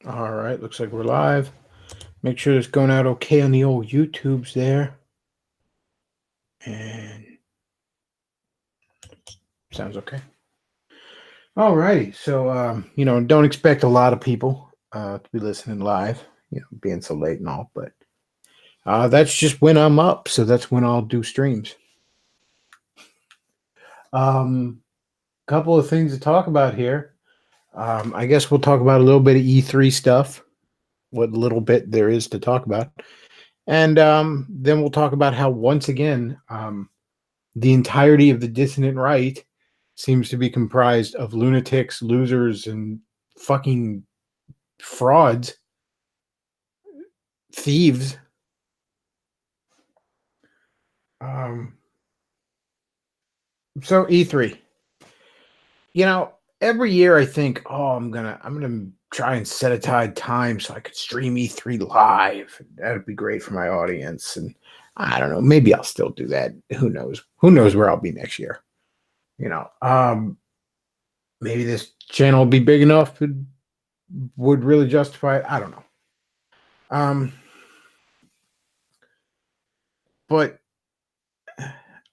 All right, looks like we're live. Make sure it's going out okay on the old YouTubes there. And sounds okay. All righty. So, don't expect a lot of people to be listening live, being so late and all, but that's just when I'm up. So that's when I'll do streams. Couple of things to talk about here. I guess we'll talk about a little bit of E3 stuff, what little bit there is to talk about. And then we'll talk about how, once again, the entirety of the dissident right seems to be comprised of lunatics, losers, and fucking frauds, thieves. Um, so E3, you know, every year I think, oh, I'm gonna try and set aside time so I could stream E3 live. That'd be great for my audience. And I don't know, maybe I'll still do that. Who knows? Who knows where I'll be next year? You know, maybe this channel will be big enough to would really justify it. I don't know. But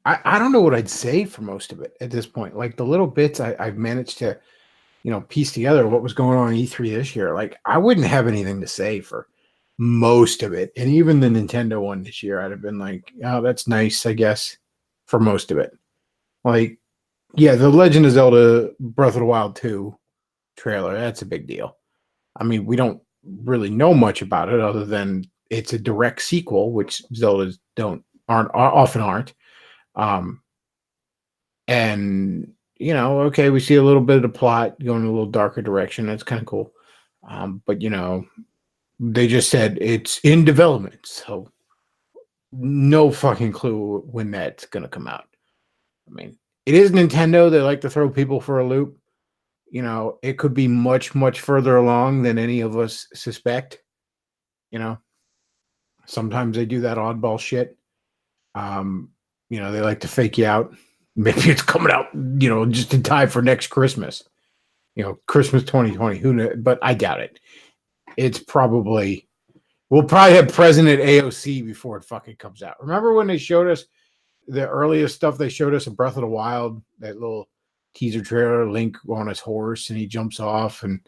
I don't know what I'd say for most of it at this point. Like the little bits I've managed to, piece together what was going on in E3 this year. Like I wouldn't have anything to say for most of it. And even the Nintendo one this year, I'd have been like, oh, that's nice, I guess, for most of it. Like, yeah, the Legend of Zelda Breath of the Wild 2 trailer, that's a big deal. I mean, we don't really know much about it other than it's a direct sequel, which Zeldas aren't. Um, and okay, we see a little bit of the plot going in a little darker direction. That's kind of cool. But they just said it's in development, so no fucking clue when that's gonna come out. I mean, it is Nintendo. They like to throw people for a loop. It could be much, much further along than any of us suspect. You know, sometimes they do that oddball shit. They like to fake you out. Maybe it's coming out, just in time for next Christmas. Christmas 2020. Who knows? But I doubt it. It's probably we'll probably have President AOC before it fucking comes out. Remember when they showed us the earliest stuff they showed us of Breath of the Wild, that little teaser trailer, Link on his horse and he jumps off and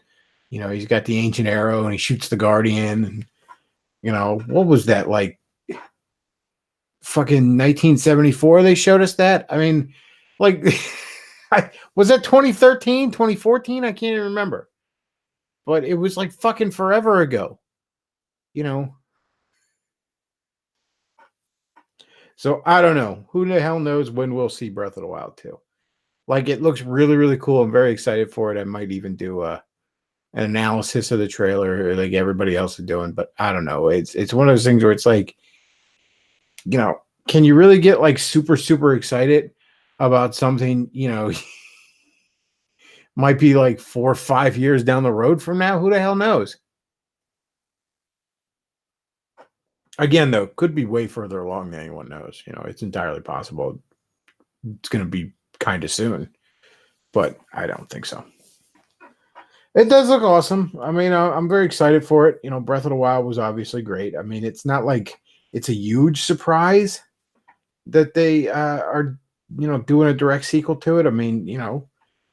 he's got the ancient arrow and he shoots the guardian and what was that, like fucking 1974 they showed us that? I mean, like was that 2013, 2014? I can't even remember. But it was like fucking forever ago. So I don't know. Who the hell knows when we'll see Breath of the Wild 2? Like it looks really, really cool. I'm very excited for it. I might even do an analysis of the trailer like everybody else is doing, but I don't know. It's one of those things where it's like, can you really get like super, super excited about something, might be like 4 or 5 years down the road from now? Who the hell knows? Again, though, could be way further along than anyone knows. It's entirely possible. It's going to be kind of soon, but I don't think so. It does look awesome. I mean, I'm very excited for it. Breath of the Wild was obviously great. I mean, it's not like it's a huge surprise that they are, doing a direct sequel to it. I mean,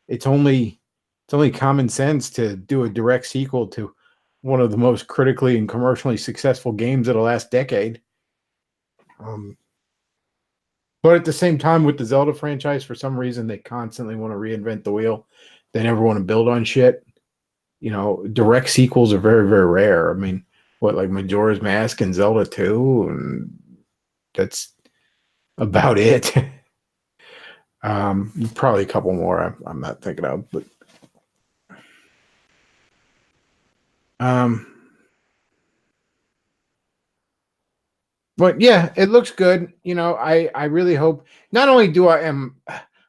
it's only common sense to do a direct sequel to one of the most critically and commercially successful games of the last decade. But at the same time, with the Zelda franchise, for some reason, they constantly want to reinvent the wheel. They never want to build on shit. Direct sequels are very, very rare. I mean, like Majora's Mask and Zelda 2, and that's about it. Probably a couple more I'm not thinking of, but yeah, it looks good. I really hope. Not only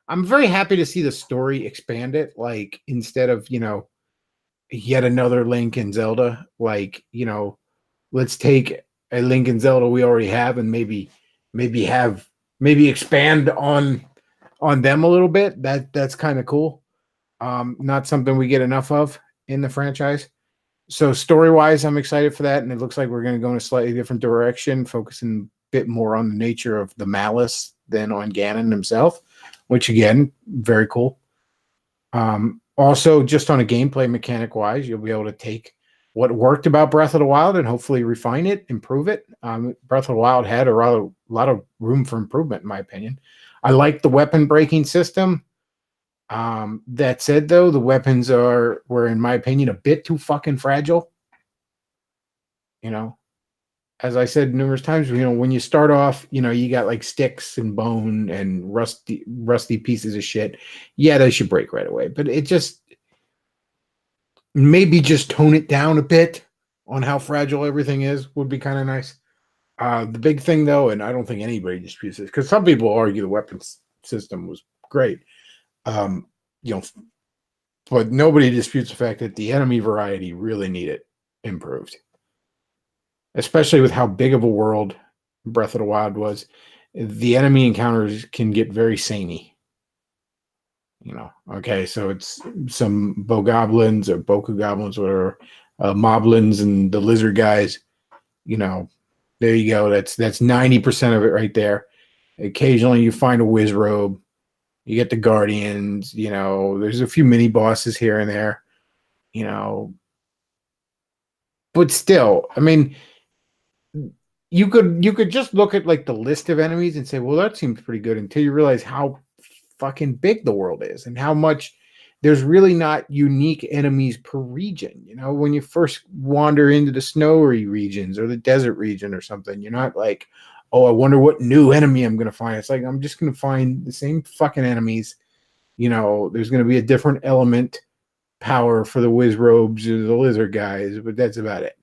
I'm very happy to see the story expanded. Like instead of yet another Link and Zelda. Like let's take a Link and Zelda we already have and maybe expand on them a little bit. That's kind of cool. Not something we get enough of in the franchise. So story wise, I'm excited for that, and it looks like we're going to go in a slightly different direction, focusing a bit more on the nature of the malice than on Ganon himself, which again, very cool. Also, just on a gameplay mechanic wise, you'll be able to take what worked about Breath of the Wild and hopefully refine it, improve it. Breath of the Wild had a lot of room for improvement, in my opinion. I like the weapon breaking system. That said, though, the weapons were, in my opinion, a bit too fucking fragile. You know, as I said numerous times, when you start off, you got like sticks and bone and rusty pieces of shit. Yeah, they should break right away. But it just maybe just tone it down a bit on how fragile everything is would be kind of nice. The big thing, though, and I don't think anybody disputes this, because some people argue the weapons system was great. Um, you know, but nobody disputes the fact that the enemy variety really needed improved, especially with how big of a world Breath of the Wild was. The enemy encounters can get very samey. Okay, so it's some bogoblins or boku goblins or moblins and the lizard guys. There you go. That's 90% of it right there. Occasionally you find a whiz robe. You get the guardians. There's a few mini bosses here and there. But still, I mean, you could just look at like the list of enemies and say, well, that seems pretty good, until you realize how fucking big the world is and how much there's really not unique enemies per region. When you first wander into the snowy regions or the desert region or something, you're not like, oh, I wonder what new enemy I'm going to find. It's like, I'm just going to find the same fucking enemies. There's going to be a different element power for the whiz robes or the lizard guys, but that's about it.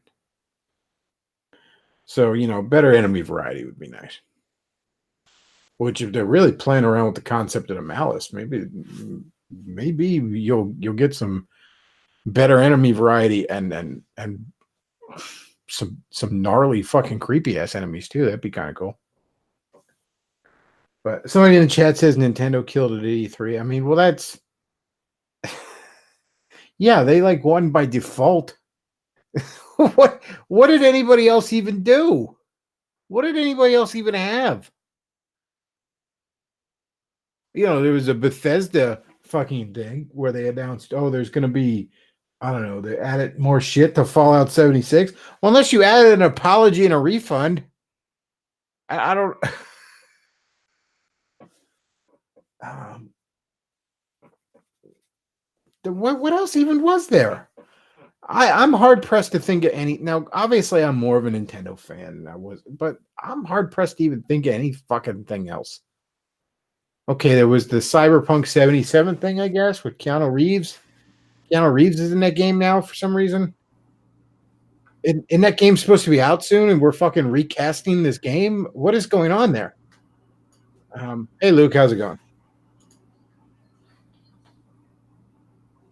So, better enemy variety would be nice. Which, if they're really playing around with the concept of the malice, maybe you'll get some better enemy variety and some gnarly fucking creepy ass enemies too. That'd be kind of cool. But somebody in the chat says Nintendo killed it at E3. I mean, well, that's yeah, they like won by default. What did anybody else even do? What did anybody else even have? There was a Bethesda fucking thing where they announced, oh, there's going to be, I don't know, they added more shit to Fallout 76. Well, unless you added an apology and a refund, I don't. What else even was there? I'm hard pressed to think of any. Now, obviously, I'm more of a Nintendo fan than I was, but I'm hard pressed to even think of any fucking thing else. Okay, there was the Cyberpunk 77 thing, I guess, with Keanu Reeves. Keanu Reeves is in that game now for some reason. And that game's supposed to be out soon, and we're fucking recasting this game. What is going on there? Hey, Luke, how's it going?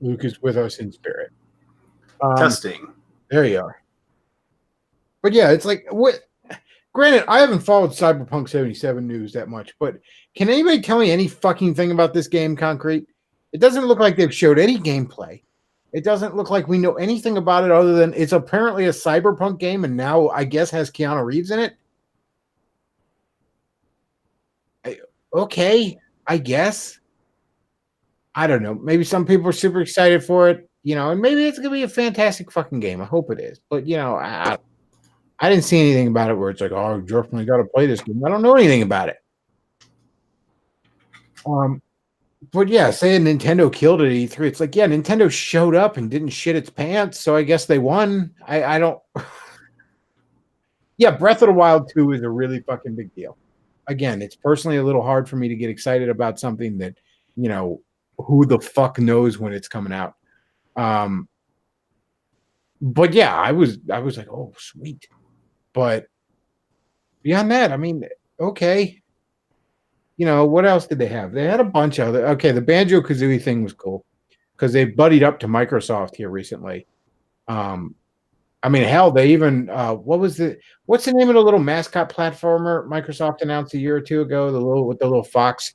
Luke is with us in spirit. Testing. There you are. But yeah, it's like, what? Granted, I haven't followed Cyberpunk 77 news that much, but can anybody tell me any fucking thing about this game concrete? It doesn't look like they've showed any gameplay. It doesn't look like we know anything about it other than it's apparently a Cyberpunk game, and now I guess has Keanu Reeves in it. Okay, I guess. I don't know. Maybe some people are super excited for it, and maybe it's gonna be a fantastic fucking game. I hope it is. But I didn't see anything about it where it's like, oh, definitely got to play this game. I don't know anything about it. But yeah, saying Nintendo killed it at E3, it's like, yeah, Nintendo showed up and didn't shit its pants, so I guess they won. I don't. Yeah, Breath of the Wild 2 is a really fucking big deal. Again, it's personally a little hard for me to get excited about something that, who the fuck knows when it's coming out. But yeah, I was like, oh, sweet. But beyond that, I mean, okay. What else did they have? They had a bunch of other. Okay, the Banjo-Kazooie thing was cool because they buddied up to Microsoft here recently. I mean, hell, they even what's the name of the little mascot platformer Microsoft announced a year or two ago? With the little fox.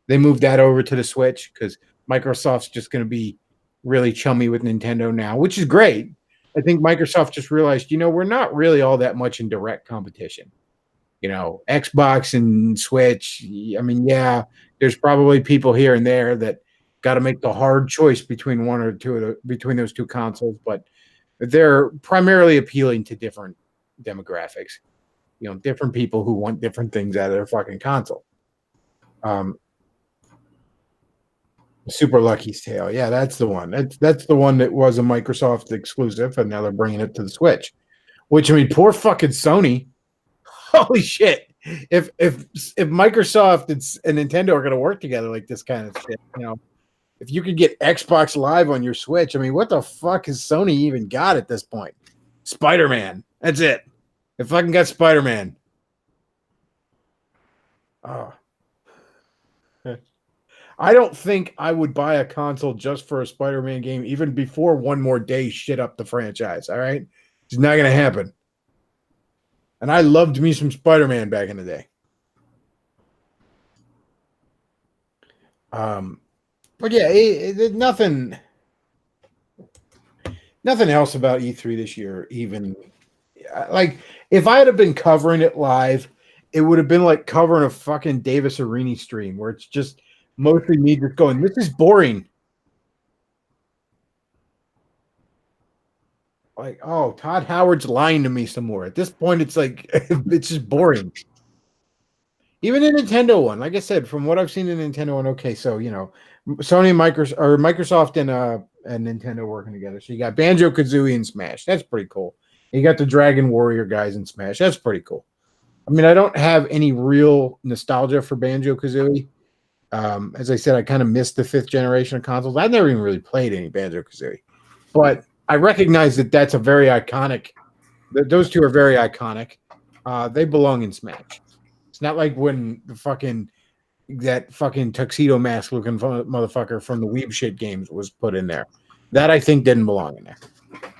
They moved that over to the Switch because Microsoft's just going to be really chummy with Nintendo now, which is great. I think Microsoft just realized, we're not really all that much in direct competition. Xbox and Switch. I mean, yeah, there's probably people here and there that got to make the hard choice between one or two between those two consoles, but they're primarily appealing to different demographics. Different people who want different things out of their fucking console. Super Lucky's Tale. Yeah, that's the one. That's the one that was a Microsoft exclusive, and now they're bringing it to the Switch. Which, I mean, poor fucking Sony. Holy shit! If Microsoft and Nintendo are going to work together like this kind of shit, if you could get Xbox Live on your Switch, I mean, what the fuck has Sony even got at this point? Spider-Man. That's it. They fucking got Spider-Man. Oh. I don't think I would buy a console just for a Spider-Man game, even before one more day shit up the franchise. All right, it's not gonna happen. And I loved me some Spider-Man back in the day. But yeah, nothing else about E3 this year. Even like if I had been covering it live, it would have been like covering a fucking Davis Arini stream where it's just mostly me just going, this is boring. Like, oh, Todd Howard's lying to me some more. At this point, it's like, it's just boring. Even the Nintendo one, like I said, from what I've seen in the Nintendo one, okay, so, Sony, Microsoft and Nintendo working together. So you got Banjo-Kazooie and Smash. That's pretty cool. You got the Dragon Warrior guys in Smash. That's pretty cool. I mean, I don't have any real nostalgia for Banjo-Kazooie. As I said, I kind of missed the 5th generation of consoles. I've never even really played any Banjo-Kazooie, but I recognize that that's a very iconic. Those two are very iconic. They belong in Smash. It's not like when that fucking tuxedo mask looking motherfucker from the Weeb Shit games was put in there. That I think didn't belong in there.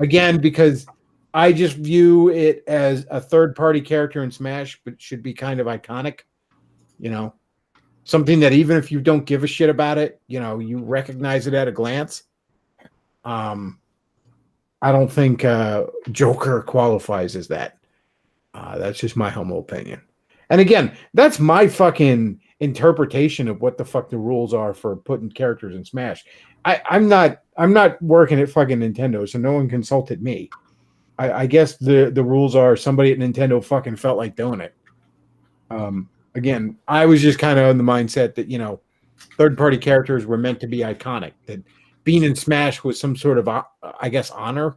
Again, because I just view it as a third-party character in Smash, but should be kind of iconic. Something that even if you don't give a shit about it, you recognize it at a glance. I don't think Joker qualifies as that. That's just my humble opinion. And again, that's my fucking interpretation of what the fuck the rules are for putting characters in Smash. I'm not working at fucking Nintendo, so no one consulted me. I guess the rules are somebody at Nintendo fucking felt like doing it. Again, I was just kind of in the mindset that, third-party characters were meant to be iconic, that being in Smash was some sort of, I guess, honor,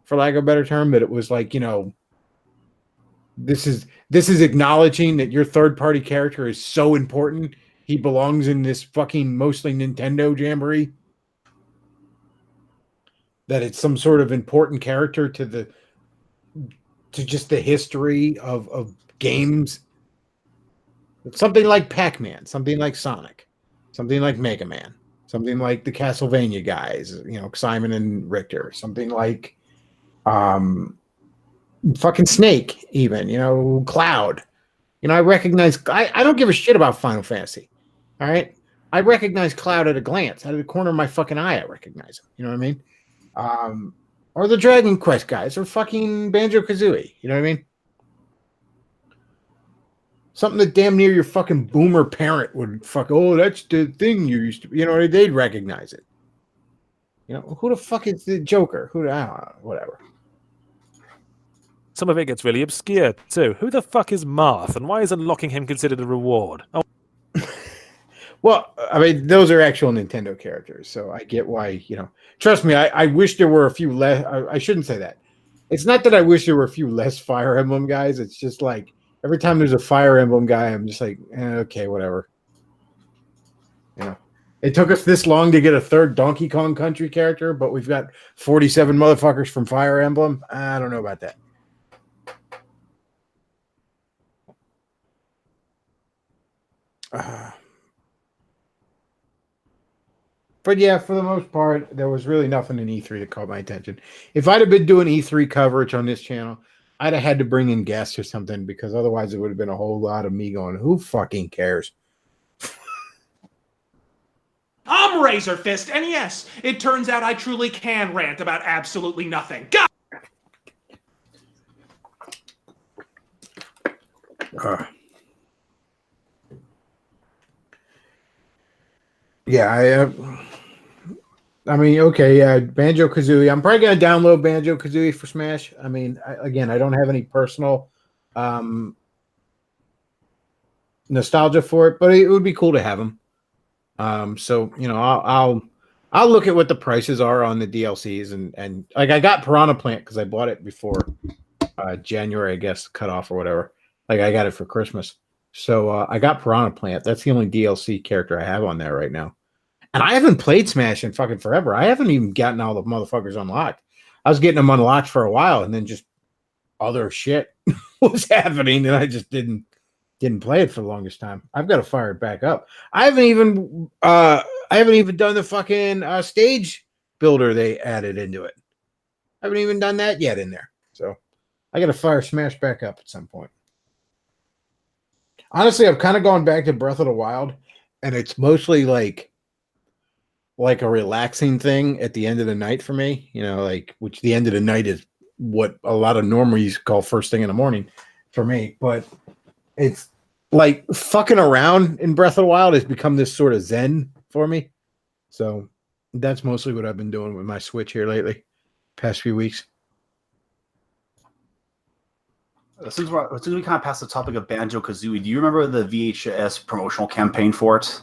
for lack of a better term, that it was like, this is acknowledging that your third-party character is so important, he belongs in this fucking mostly Nintendo jamboree, that it's some sort of important character to just the history of games. Something like Pac-Man, something like Sonic, something like Mega Man, something like the Castlevania guys, Simon and Richter, something like fucking Snake, even, Cloud. I recognize, I don't give a shit about Final Fantasy. All right. I recognize Cloud at a glance. Out of the corner of my fucking eye, I recognize him. You know what I mean? Or the Dragon Quest guys, or fucking Banjo-Kazooie. You know what I mean? Something that damn near your fucking boomer parent would that's the thing you used to, they'd recognize it. Who the fuck is the Joker? Whatever. Some of it gets really obscure too. Who the fuck is Marth, and why is unlocking him considered a reward? Oh. Well, I mean, those are actual Nintendo characters, so I get why, Trust me, I wish there were a few less. I shouldn't say that. It's not that I wish there were a few less Fire Emblem guys. It's just like, every time there's a Fire Emblem guy, I'm just like, okay, whatever. It took us this long to get a third Donkey Kong Country character, but we've got 47 motherfuckers from Fire Emblem. I don't know about that. But yeah, for the most part, there was really nothing in E3 that caught my attention. If I'd have been doing E3 coverage on this channel, I'd have had to bring in guests or something, because otherwise it would have been a whole lot of me going, who fucking cares? I'm I'm Razor Fist, and yes, it turns out I truly can rant about absolutely nothing. God! Yeah, I mean, okay, yeah, Banjo-Kazooie. I'm probably going to download Banjo-Kazooie for Smash. I mean, again, I don't have any personal nostalgia for it, but it would be cool to have them. So you know, I'll look at what the prices are on the DLCs and like I got Piranha Plant because I bought it before January, I guess, cutoff or whatever. Like I got it for Christmas, so I got Piranha Plant. That's the only DLC character I have on there right now. And I haven't played Smash in fucking forever. I haven't even gotten all the motherfuckers unlocked. I was getting them unlocked for a while, and then just other shit was happening, and I just didn't play it for the longest time. I've got to fire it back up. I haven't even done the fucking stage builder they added into it. I haven't even done that yet in there. So I got to fire Smash back up at some point. Honestly, I've kind of gone back to Breath of the Wild, and it's mostly like a relaxing thing at the end of the night for me, you know, like which the end of the night is what a lot of normies call first thing in the morning for me. But it's like fucking around in Breath of the Wild has become this sort of zen for me. So that's mostly what I've been doing with my Switch here lately, past few weeks. Since we kind of passed the topic of Banjo-Kazooie, do you remember the VHS promotional campaign for it?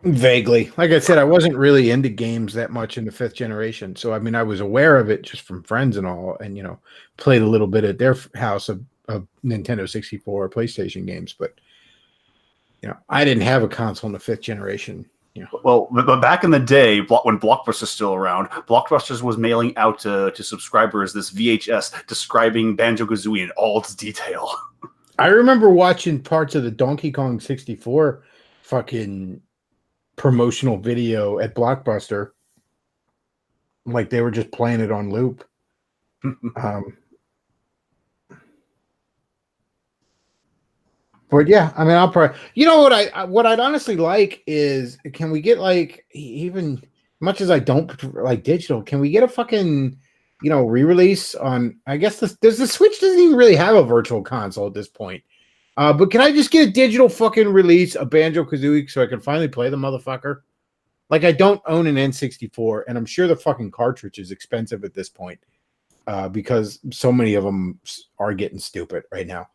Vaguely. Like I said, I wasn't really into games that much in the 5th generation. So, I mean, I was aware of it just from friends and all, and, you know, played a little bit at their house of Nintendo 64 or PlayStation games. But, you know, I didn't have a console in the 5th generation. You know. Well, but back in the day, when Blockbuster was still around, Blockbusters was mailing out to subscribers this VHS describing Banjo-Kazooie in all its detail. I remember watching parts of the Donkey Kong 64 fucking promotional video at Blockbuster, like they were just playing it on loop. But yeah, I mean, I'll probably, you know, what I'd honestly like is, can we get like, even much as I don't like digital, can we get a fucking, you know, re-release on, I guess the Switch doesn't even really have a virtual console at this point. But can I just get a digital fucking release of Banjo-Kazooie so I can finally play the motherfucker? Like, I don't own an N64, and I'm sure the fucking cartridge is expensive at this point because so many of them are getting stupid right now.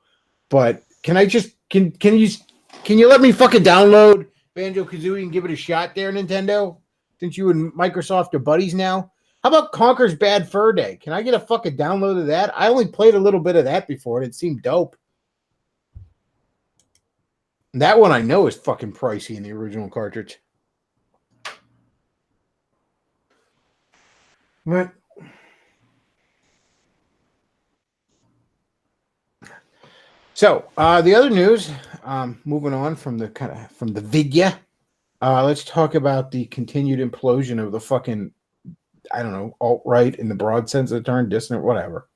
But can I just can you let me fucking download Banjo-Kazooie and give it a shot there, Nintendo? Since you and Microsoft are buddies now. How about Conker's Bad Fur Day? Can I get a fucking download of that? I only played a little bit of that before, and it seemed dope. That one I know is fucking pricey in the original cartridge. But so the other news, moving on from the vidya, let's talk about the continued implosion of the fucking, I don't know, alt-right in the broad sense of the term, dissonant, whatever.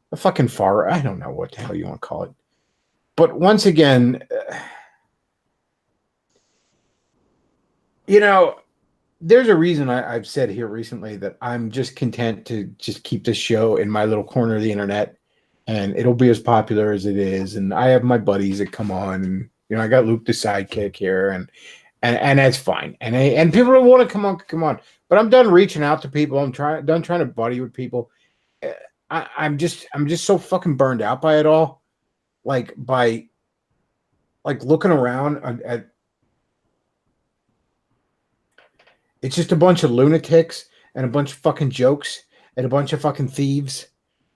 The fucking far, I don't know what the hell you want to call it. But once again, you know, there's a reason I've said here recently that I'm just content to just keep this show in my little corner of the internet, and it'll be as popular as it is. And I have my buddies that come on, and you know, I got Luke the sidekick here, and that's fine. And people who want to come on. But I'm done reaching out to people. I'm done trying to buddy with people. I'm just so fucking burned out by it all. Like looking around at. It's just a bunch of lunatics and a bunch of fucking jokes and a bunch of fucking thieves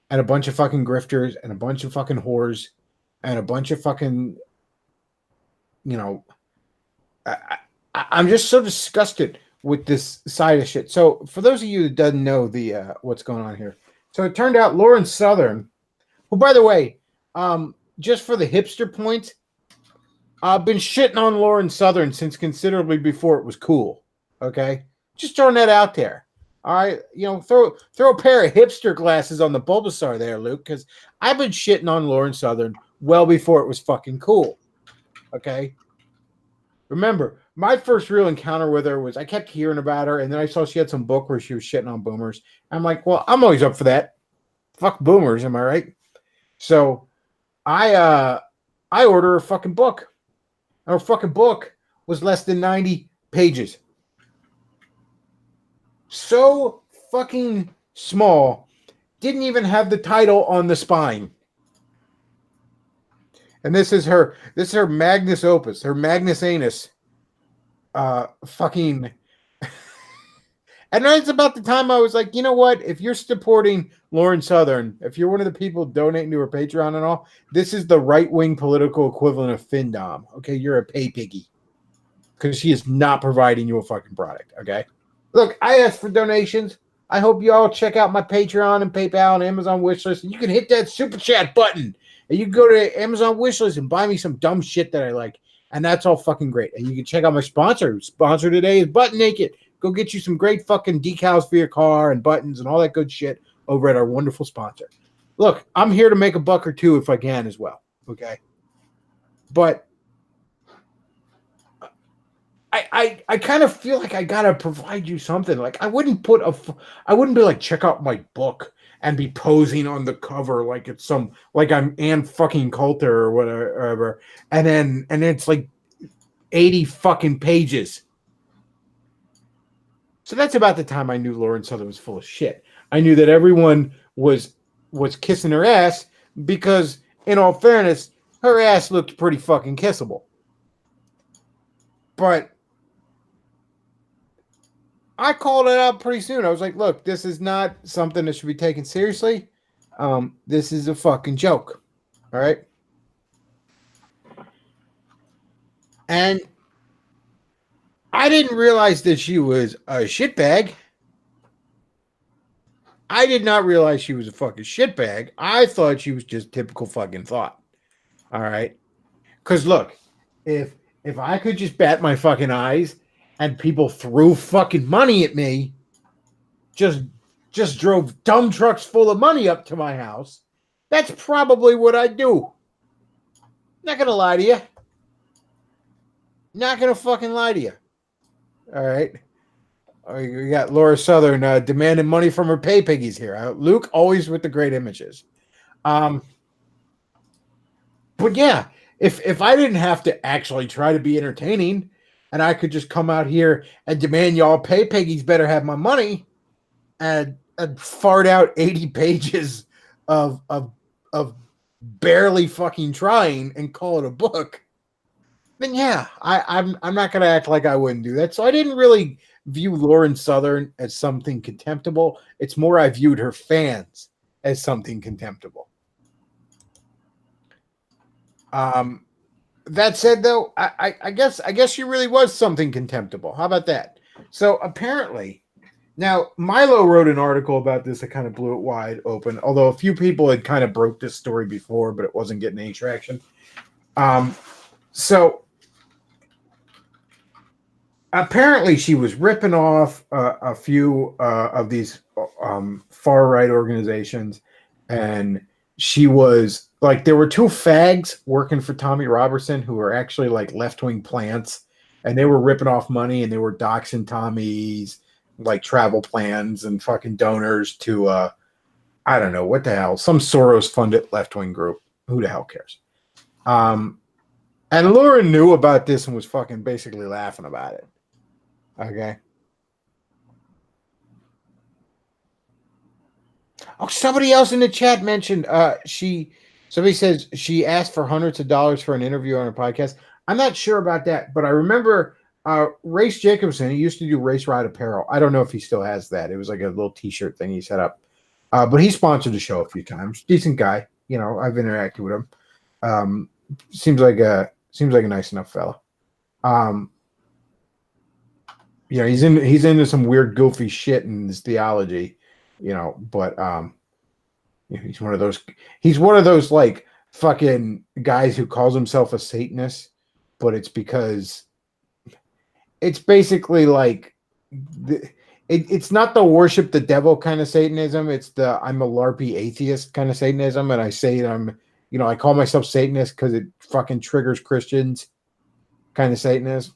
and a bunch of fucking grifters and a bunch of fucking whores and a bunch of fucking, you know, I'm just so disgusted with this side of shit. So for those of you that doesn't know the what's going on here, so it turned out Lauren Southern, who, by the way, just for the hipster point, I've been shitting on Lauren Southern since considerably before it was cool. Okay, just throwing that out there. All right, you know, throw a pair of hipster glasses on the Bulbasaur there, Luke, because I've been shitting on Lauren Southern well before it was fucking cool. Okay, remember, my first real encounter with her was I kept hearing about her, and then I saw she had some book where she was shitting on boomers. I'm like, well, I'm always up for that. Fuck boomers, am I right? So I order her fucking book. Her fucking book was less than 90 pages. So fucking small. Didn't even have the title on the spine. And this is her magnus opus, her magnus anus. Fucking. And it's about the time I was like, you know what? If you're supporting Lauren Southern, if you're one of the people donating to her Patreon and all, this is the right-wing political equivalent of FinDom. Okay, you're a pay piggy. Because she is not providing you a fucking product, okay? Look, I asked for donations. I hope you all check out my Patreon and PayPal and Amazon wishlist. And you can hit that super chat button. And you can go to Amazon wishlist and buy me some dumb shit that I like. And that's all fucking great. And you can check out my sponsor. Sponsor today is Butt Naked. Go get you some great fucking decals for your car and buttons and all that good shit over at our wonderful sponsor. Look, I'm here to make a buck or two if I can as well, okay? But I kind of feel like I gotta provide you something. Like I wouldn't be like, check out my book and be posing on the cover like it's like I'm Ann fucking Coulter or whatever. And then it's like 80 fucking pages. So that's about the time I knew Lauren Southern was full of shit. I knew that everyone was kissing her ass because, in all fairness, her ass looked pretty fucking kissable. But I called it out pretty soon. I was like, look, this is not something that should be taken seriously. This is a fucking joke. All right? And I didn't realize that she was a shitbag. I did not realize she was a fucking shitbag. I thought she was just typical fucking thought. All right? Because look, if I could just bat my fucking eyes and people threw fucking money at me, just drove dumb trucks full of money up to my house, that's probably what I'd do. Not gonna lie to you. Not gonna fucking lie to you. All right. We got Laura Southern demanding money from her pay piggies here. Luke, always with the great images. But yeah, if I didn't have to actually try to be entertaining and I could just come out here and demand y'all pay piggies better have my money and fart out 80 pages of barely fucking trying and call it a book, then yeah, I'm not gonna act like I wouldn't do that. So I didn't really view Lauren Southern as something contemptible. It's more I viewed her fans as something contemptible. That said, though, I guess she really was something contemptible. How about that? So apparently, now Milo wrote an article about this that kind of blew it wide open. Although a few people had kind of broke this story before, but it wasn't getting any traction. So apparently, she was ripping off a few of these far right organizations, and she was like, there were two fags working for Tommy Robertson who were actually like left-wing plants, and they were ripping off money and they were doxing Tommy's like travel plans and fucking donors to I don't know what the hell, some Soros-funded left-wing group. Who the hell cares? And Lauren knew about this and was fucking basically laughing about it. Okay. Oh, somebody else in the chat mentioned somebody says she asked for hundreds of dollars for an interview on her podcast. I'm not sure about that, but I remember Race Jacobson, he used to do Race Ride Apparel. I don't know if he still has that. It was like a little t-shirt thing he set up. But he sponsored the show a few times. Decent guy. You know, I've interacted with him. Seems like a nice enough fella. You know, he's into some weird goofy shit in his theology, you know, but you know, he's one of those like fucking guys who calls himself a Satanist, but it's because it's basically like it's not the worship the devil kind of Satanism, it's the I'm a LARPy atheist kind of Satanism, and I say I call myself Satanist because it fucking triggers Christians kind of Satanist.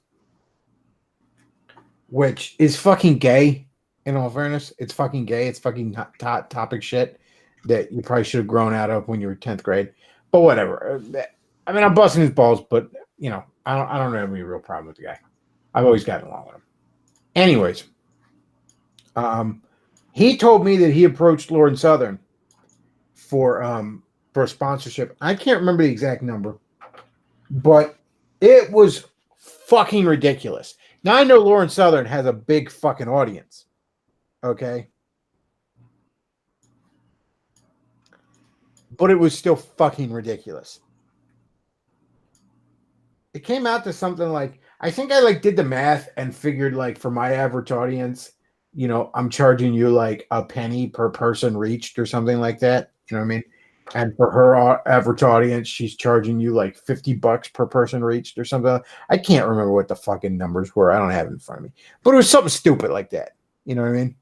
which is fucking gay. In all fairness, it's fucking gay. It's fucking hot topic shit that you probably should have grown out of when you were 10th grade. But whatever. I mean, I'm busting his balls, but you know, I don't have any real problem with the guy. I've always gotten along with him. Anyways, he told me that he approached Lauren Southern for a sponsorship. I can't remember the exact number, but it was fucking ridiculous. Now I know Lauren Southern has a big fucking audience. Okay. But it was still fucking ridiculous. It came out to something like, I think I like did the math and figured like for my average audience, you know, I'm charging you like a penny per person reached or something like that. You know what I mean? And for her average audience, she's charging you like $50 per person reached or something. I can't remember what the fucking numbers were. I don't have it in front of me, but it was something stupid like that. You know what I mean?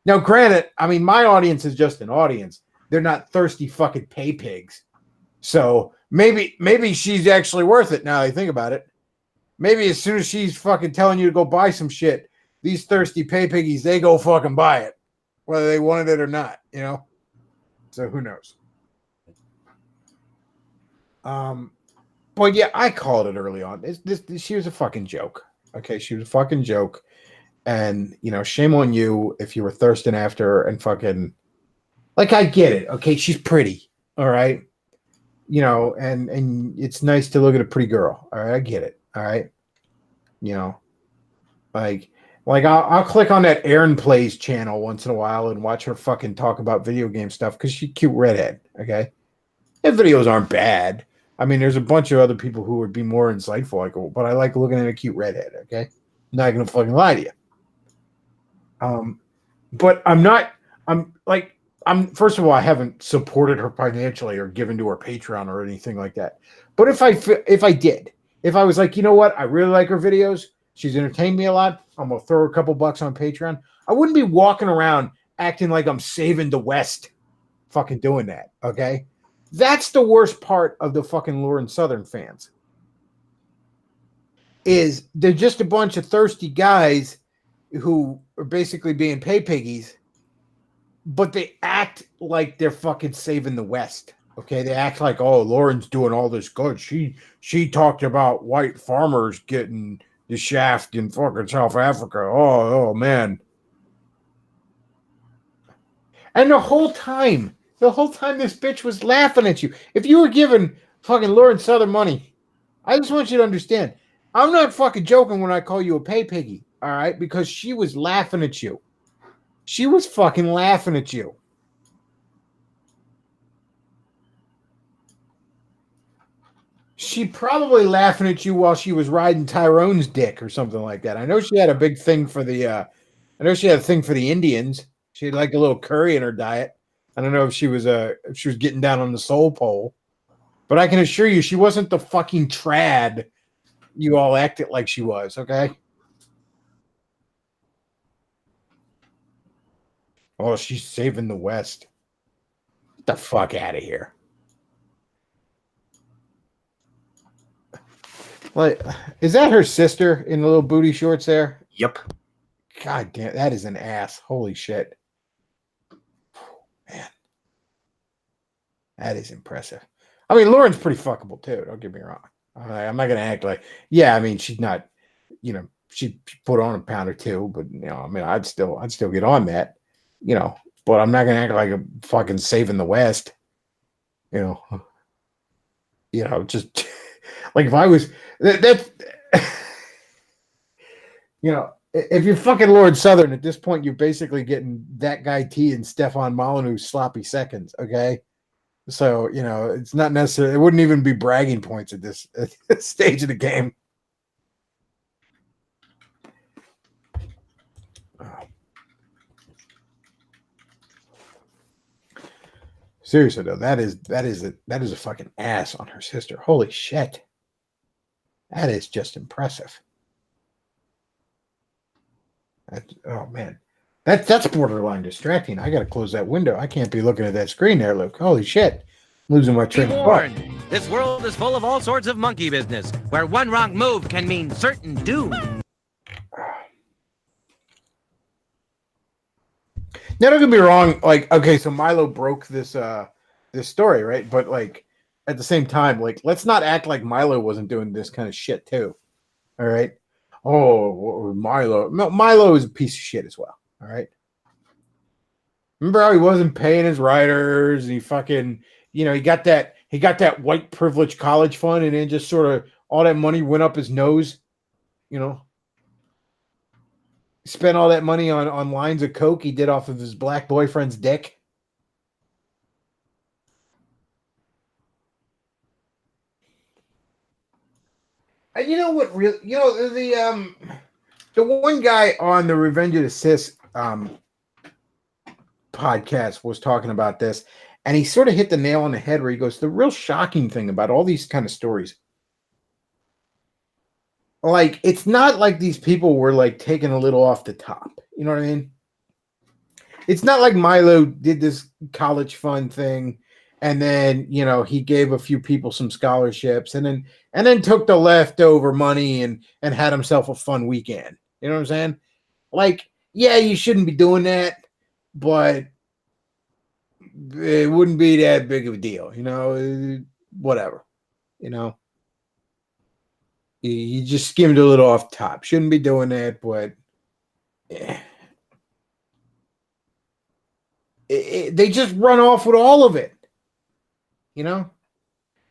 Now, granted, I mean, my audience is just an audience. They're not thirsty fucking pay pigs. So maybe she's actually worth it now that I think about it. Maybe as soon as she's fucking telling you to go buy some shit, these thirsty pay piggies, they go fucking buy it, whether they wanted it or not, you know? So who knows? But yeah, I called it early on. She was a fucking joke. Okay, she was a fucking joke. And, you know, shame on you if you were thirsting after her and fucking... Like, I get it. Okay, she's pretty. All right? You know, and it's nice to look at a pretty girl. All right, I get it. All right? You know, like I'll click on that Aaron Plays channel once in a while and watch her fucking talk about video game stuff because she's a cute redhead. Okay? And videos aren't bad. I mean, there's a bunch of other people who would be more insightful, like, but I like looking at a cute redhead. Okay? I'm not gonna fucking lie to you. But I'm first of all, I haven't supported her financially or given to her Patreon or anything like that. But if I was like, you know what, I really like her videos, she's entertained me a lot, I'm gonna throw her a couple bucks on Patreon. I wouldn't be walking around acting like I'm saving the West, fucking doing that. Okay, that's the worst part of the fucking Lauren Southern fans. Is they're just a bunch of thirsty guys who are basically being pay piggies, but they act like they're fucking saving the West. Okay, they act like, oh, Lauren's doing all this good. She talked about white farmers getting the shaft in fucking South Africa. Oh man. And the whole time this bitch was laughing at you. If you were giving fucking Lauren Southern money, I just want you to understand, I'm not fucking joking when I call you a pay piggy. All right, because she was laughing at you. She was fucking laughing at you. She probably laughing at you while she was riding Tyrone's dick or something like that. I know she had a big thing for the Indians. She had like a little curry in her diet. I don't know if she was getting down on the soul pole, but I can assure you she wasn't the fucking trad you all acted like she was, okay? Oh, she's saving the West. Get the fuck out of here. Like, is that her sister in the little booty shorts there? Yep. God damn, that is an ass. Holy shit. Man. That is impressive. I mean, Lauren's pretty fuckable too. Don't get me wrong. I'm not going to act like, yeah, I mean, she's not, you know, she put on a pound or two, but, you know, I mean, I'd still get on that. You know, but I'm not gonna act like I'm fucking saving the West. You know, just like if I was that you know, if you're fucking Lord Southern at this point, you're basically getting that guy T and Stefan Molyneux's sloppy seconds. Okay, so you know, it's not necessarily. It wouldn't even be bragging points at this stage of the game. Seriously though, that is a fucking ass on her sister. Holy shit. That is just impressive. Oh man. That's borderline distracting. I gotta close that window. I can't be looking at that screen there, Luke. Holy shit. I'm losing my train of thought. This world is full of all sorts of monkey business, where one wrong move can mean certain doom. Now, don't get me wrong. Like, okay, so Milo broke this story, right? But like at the same time, like let's not act like Milo wasn't doing this kind of shit too. All right. Oh, Milo is a piece of shit as well. All right. Remember how he wasn't paying his writers? He fucking, he got that white privilege college fund, and then just sort of all that money went up his nose. You know, spent all that money on lines of coke he did off of his black boyfriend's dick. And you know what? Really, the one guy on the Revenge of the Sis podcast was talking about this, and he sort of hit the nail on the head where he goes, the real shocking thing about all these kind of stories, like it's not like these people were like taking a little off the top. You know what I mean? It's not like Milo did this college fund thing, and then he gave a few people some scholarships, and then took the leftover money and had himself a fun weekend. You know what I'm saying? Like, yeah, you shouldn't be doing that, but it wouldn't be that big of a deal, whatever, you just skimmed a little off top. Shouldn't be doing that, but yeah. They just run off with all of it.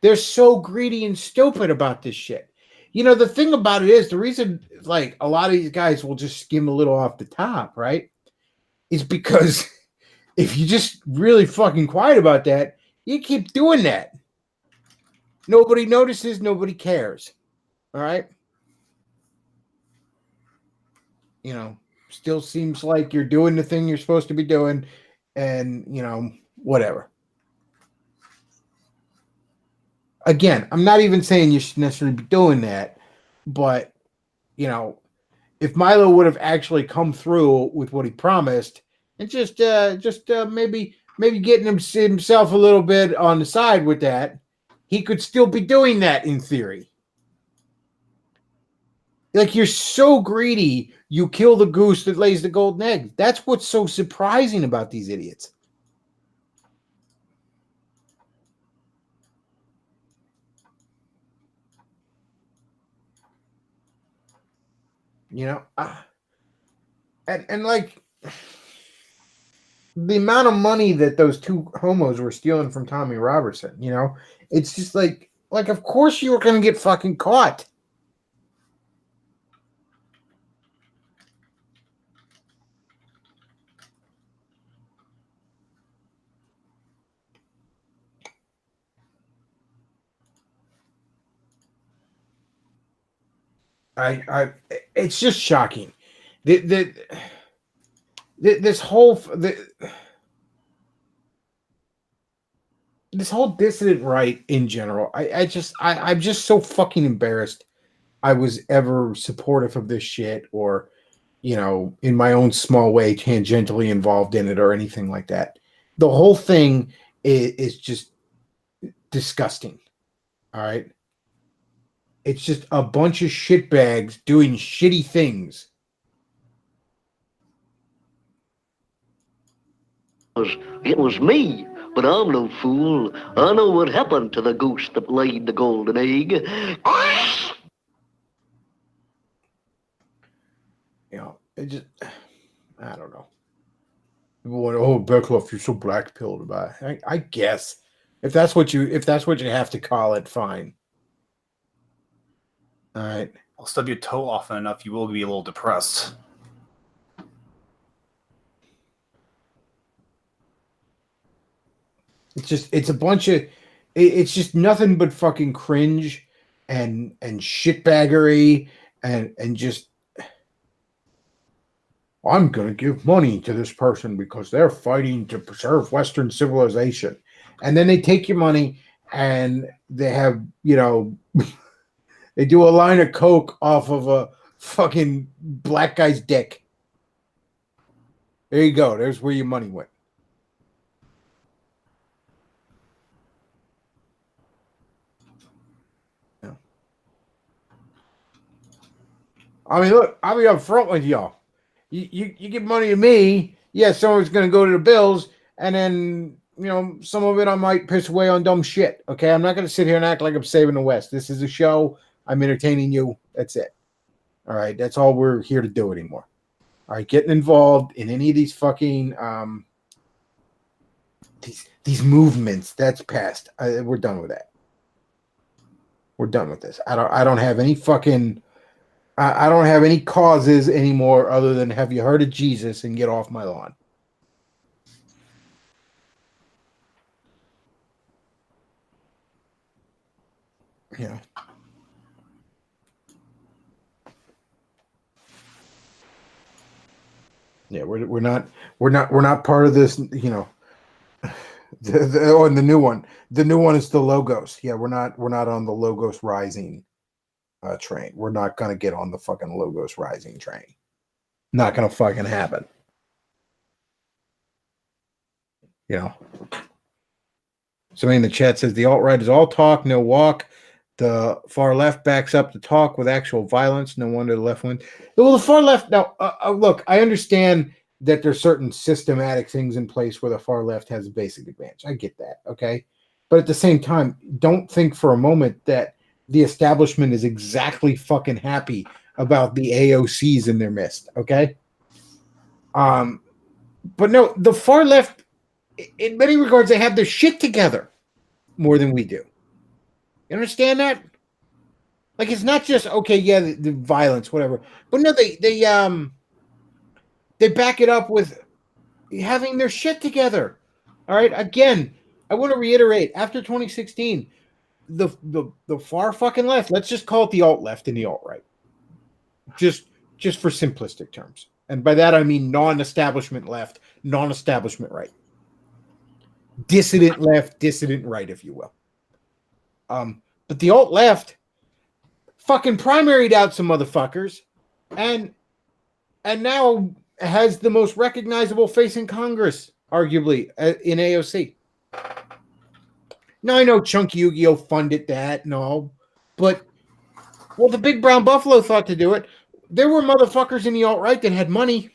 They're so greedy and stupid about this shit. The thing about it is, the reason like a lot of these guys will just skim a little off the top, right, is because if you just really fucking quiet about that, you keep doing that. Nobody notices, nobody cares. All right? Still seems like you're doing the thing you're supposed to be doing, and whatever. Again, I'm not even saying you should necessarily be doing that, but if Milo would have actually come through with what he promised, and just maybe getting himself a little bit on the side with that, he could still be doing that in theory. Like, you're so greedy, you kill the goose that lays the golden egg. That's what's so surprising about these idiots. And like the amount of money that those two homos were stealing from Tommy Robertson, it's just like of course you were going to get fucking caught. It's just shocking. This whole dissident right in general. I'm just so fucking embarrassed I was ever supportive of this shit, or in my own small way tangentially involved in it or anything like that. The whole thing is just disgusting. All right. It's just a bunch of shitbags doing shitty things. It was me, but I'm no fool. I know what happened to the goose that laid the golden egg. It just, I don't know. People want, oh, Bechtloff, you're so black-pilled about it. I guess if that's what you have to call it, fine. All right. I'll stub your toe often enough, you will be a little depressed. It's a bunch of, it's just nothing but fucking cringe and shitbaggery and just, I'm going to give money to this person because they're fighting to preserve Western civilization. And then they take your money and they have, they do a line of coke off of a fucking black guy's dick. There you go. There's where your money went. Yeah. I mean, look, I'll be up front with y'all. You give money to me, yeah, someone's going to go to the Bills, and then, some of it I might piss away on dumb shit. Okay, I'm not going to sit here and act like I'm saving the West. This is a show. I'm entertaining you. That's it. All right, that's all we're here to do anymore. All right, getting involved in any of these fucking these movements, that's past. We're done with that. We're done with this. I don't have any fucking. I don't have any causes anymore other than have you heard of Jesus and get off my lawn. Yeah. Yeah, we're not part of this, and the new one. The new one is the Logos. Yeah, we're not on the Logos Rising train. We're not gonna get on the fucking Logos Rising train. Not gonna fucking happen. Somebody in the chat says the alt-right is all talk, no walk. The far left backs up the talk with actual violence. No wonder the left went. Well, the far left. Now, look, I understand that there's certain systematic things in place where the far left has a basic advantage. I get that, okay? But at the same time, don't think for a moment that the establishment is exactly fucking happy about the AOCs in their midst, okay? But no, the far left, in many regards, they have their shit together more than we do. You understand that? Like, it's not just okay, yeah, the violence, whatever, but no, they back it up with having their shit together. All right. Again, I want to reiterate: after 2016, the far fucking left. Let's just call it the alt left and the alt right, just for simplistic terms, and by that I mean non-establishment left, non-establishment right, dissident left, dissident right, if you will. But the alt left fucking primaried out some motherfuckers, and now has the most recognizable face in Congress, arguably, in AOC. Now, I know Chunky Yu-Gi-Oh! Funded that, but, well, the Big Brown Buffalo thought to do it. There were motherfuckers in the alt-right that had money.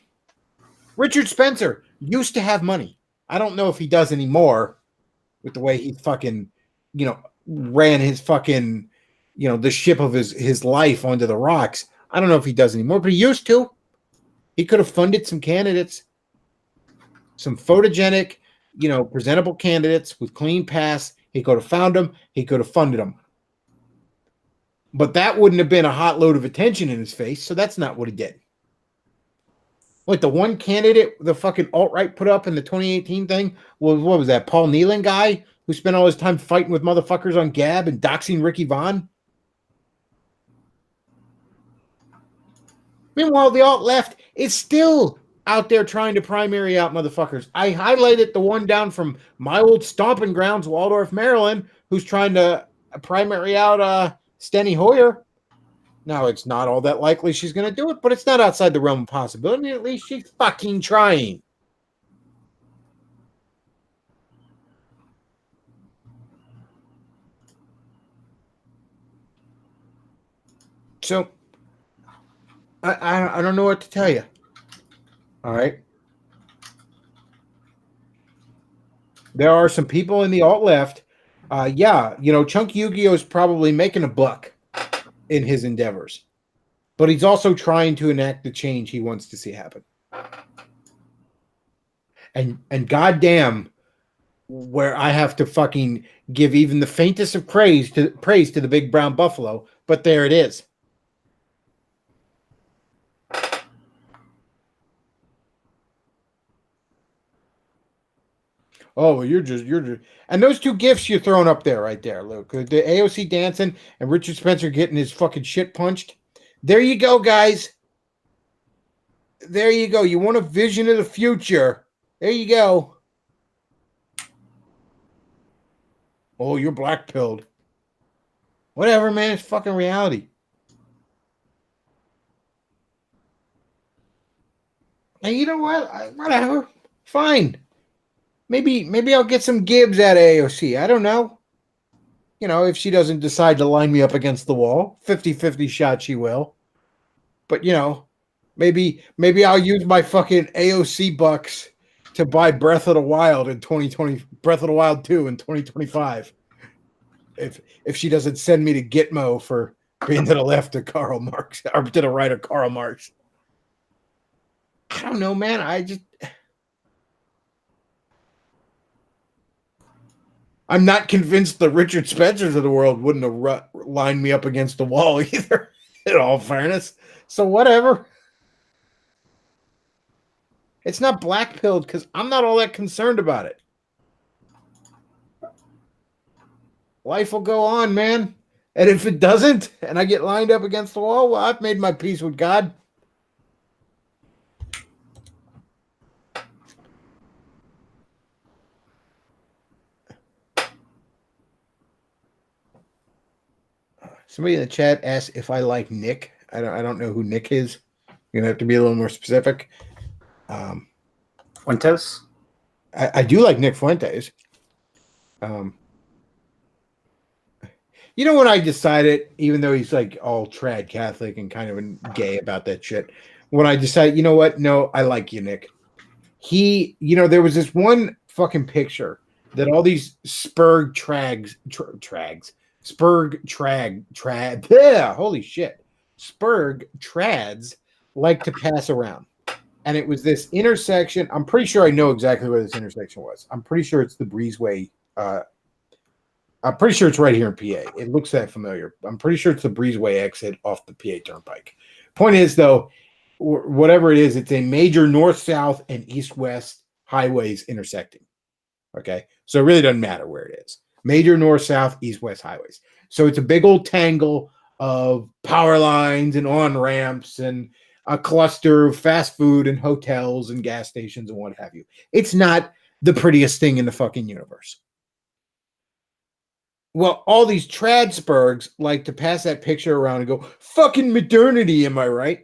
Richard Spencer used to have money. I don't know if he does anymore with the way he fucking, ran his fucking, the ship of his life onto the rocks. I don't know if he does anymore, but he used to. He could have funded some candidates, some photogenic, presentable candidates with clean pass. He could have found them. He could have funded them. But that wouldn't have been a hot load of attention in his face, so that's not what he did. Like the one candidate the fucking alt-right put up in the 2018 thing, what was that, Paul Nealon guy who spent all his time fighting with motherfuckers on Gab and doxing Ricky Vaughn? Meanwhile, the alt-left is still out there trying to primary out motherfuckers. I highlighted the one down from my old stomping grounds, Waldorf, Maryland, who's trying to primary out Steny Hoyer. Now, it's not all that likely she's going to do it, but it's not outside the realm of possibility. At least she's fucking trying. So, I don't know what to tell you. All right. There are some people in the alt-left. Chunky Yu-Gi-Oh! Is probably making a buck in his endeavors. But he's also trying to enact the change he wants to see happen. And goddamn, where I have to fucking give even the faintest of praise to the Big Brown Buffalo, but there it is. Oh, you're just, and those two gifts you're throwing up there, right there, Luke. The AOC dancing and Richard Spencer getting his fucking shit punched. There you go, guys. There you go. You want a vision of the future? There you go. Oh, you're black-pilled. Whatever, man. It's fucking reality. And you know what? Whatever. Fine. Maybe I'll get some gibs out of AOC. I don't know. If she doesn't decide to line me up against the wall, 50-50 shot she will. But, Maybe I'll use my fucking AOC bucks to buy Breath of the Wild in 2020, Breath of the Wild 2 in 2025. If she doesn't send me to Gitmo for being to the left of Karl Marx or to the right of Karl Marx. I don't know, man. I'm not convinced the Richard Spencers of the world wouldn't have lined me up against the wall either, in all fairness. So whatever. It's not black-pilled because I'm not all that concerned about it. Life will go on, man. And if it doesn't, and I get lined up against the wall, well, I've made my peace with God. Somebody in the chat asked if I like Nick. I don't know who Nick is. You're gonna have to be a little more specific. Fuentes? I do like Nick Fuentes. You know when I decided, even though he's like all trad Catholic and kind of gay about that shit, when I decided, you know what? No, I like you, Nick. There was this one fucking picture that all these Spurg trads like to pass around. And it was this intersection. I'm pretty sure I know exactly where this intersection was. I'm pretty sure it's the Breezeway. I'm pretty sure it's right here in PA. It looks that familiar. I'm pretty sure it's the Breezeway exit off the PA Turnpike. Point is, though, whatever it is, it's a major north-south and east-west highways intersecting. Okay? So it really doesn't matter where it is. Major north-south, east-west highways. So it's a big old tangle of power lines and on-ramps and a cluster of fast food and hotels and gas stations and what have you. It's not the prettiest thing in the fucking universe. Well, all these Tradsburgs like to pass that picture around and go, fucking modernity, am I right?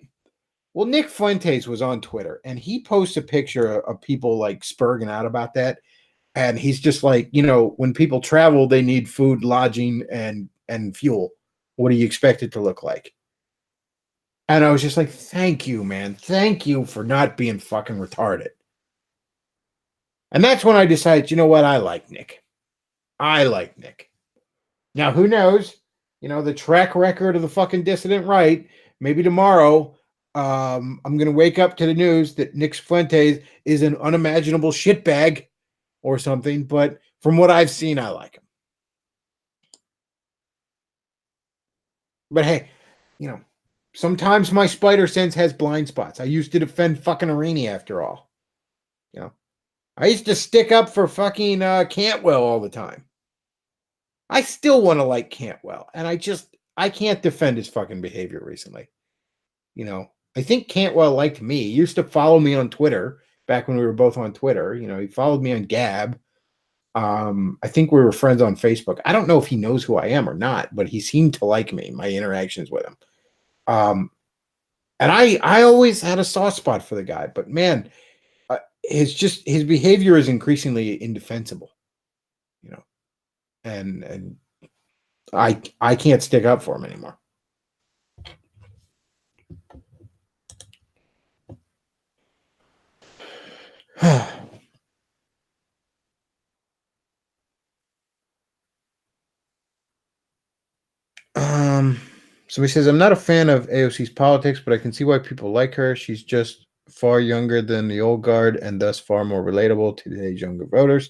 Well, Nick Fuentes was on Twitter, and he posts a picture of people like spurging out about that. And he's just like, when people travel, they need food, lodging, and fuel. What do you expect it to look like? And I was just like, thank you, man. Thank you for not being fucking retarded. And that's when I decided, you know what? I like Nick. Now, who knows? The track record of the fucking dissident right. Maybe tomorrow, I'm going to wake up to the news that Nick Fuentes is an unimaginable shitbag or something. But from what I've seen, I like him. But hey, sometimes my spider sense has blind spots. I used to defend fucking Arini after all. I used to stick up for fucking Cantwell all the time. I still want to like Cantwell, and I can't defend his fucking behavior recently. I think Cantwell liked me. He used to follow me on Twitter back when we were both on Twitter. He followed me on Gab. I think we were friends on Facebook. I don't know if he knows who I am or not, but he seemed to like me, my interactions with him. And I always had a soft spot for the guy, but man, his behavior is increasingly indefensible, and I can't stick up for him anymore. Somebody says, I'm not a fan of AOC's politics, but I can see why people like her. She's just far younger than the old guard and thus far more relatable to today's younger voters.